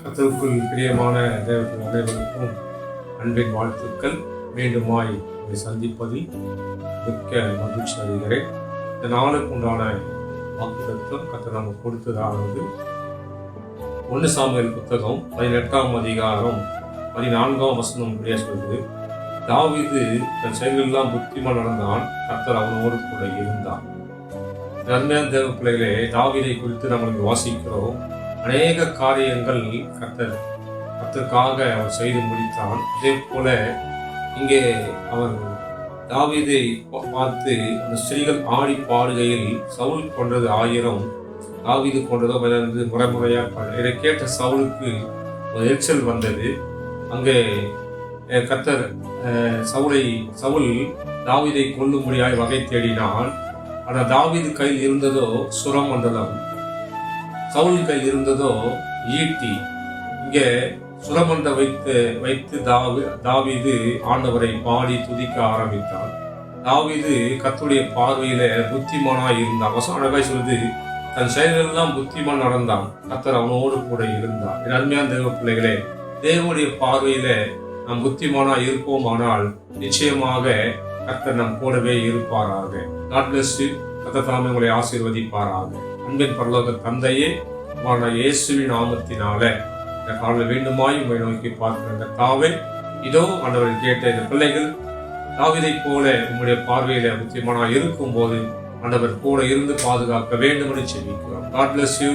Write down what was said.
கர்த்தருக்குள் பிரியமான தேவர்கள் அனைவருக்கும் அன்பின் வாழ்த்துக்கள். மீண்டுமாய் உங்களை சந்திப்பதில் மிக்க மகிழ்ச்சி அடைகிறேன். இந்த நாளுக்கு உண்டான வாக்குத்தத்தம் கர்த்தர் நமக்கு கொடுத்ததாவது 1 சாமுவேல் புத்தகம் 18ஆம் அதிகாரம் 14ஆம் வசனம் இப்படியே சொல்லுது. தாவீது தன் செயலெல்லாம் புத்திமான் நடந்தான், கர்த்தர் அவனோடு கூட இருந்தார். நன்மையான தேவ பிள்ளைகளே, தாவீதை குறித்து நம்ம வாசிக்கிறோம். அநேக காரியங்கள் கர்த்தருக்காக அவர் செய்து முடித்தான். அதே போல இங்கே அவர் தாவீதை பார்த்து அந்த ஸ்திரீகள் ஆடி பாடுகையில் சவுல் கொன்றது 1000, தாவீது கொன்றதோ 15 முறையாக இதை கேட்ட சவுலுக்கு ஒரு எரிச்சல் வந்தது. அங்கே கர்த்தர் சவுல் தாவீதை கொல்லும்படியாய் வகை தேடினான். ஆனால் தாவீது கையில் இருந்ததோ சுரமண்டலம், சவுல் கையில் இருந்ததோ ஈட்டி. இங்கே சுரமண்ட வைத்து தாவீது ஆண்டவரை பாடி துதிக்க ஆரம்பித்தான். தாவீது கர்த்தருடைய பார்வையில புத்திமானாய் இருந்தான். வசனம் அழகாய் சொல்லுது, தன் செயலெல்லாம் புத்திமான் நடந்தான், கர்த்தர் அவனோடு கூட இருந்தார். என் அருமையான தேவ பிள்ளைகளே, தேவனுடைய பார்வையில நாம் புத்திமானாய் இருப்போம், ஆனால் நிச்சயமாக கர்த்தர் நம் கூடவே இருப்பாராக. God bless you. கர்த்தர் தாமே உங்களை ஆசீர்வதிப்பாராக. அன்பின் பரலோக தந்தையே, இயேசுவின் நாமத்தினால இந்த காலையில் வேண்டுமாய் உங்களை நோக்கி பார்க்கிற தாவே, இதோ ஆண்டவர் கேட்ட இந்த பிள்ளைகள் தாவீதை போல உங்களுடைய பார்வையில முக்கியமான இருக்கும் போது ஆண்டவர் கூட இருந்து பாதுகாக்க வேண்டும் என்று செபிக்கிறோம். God bless you.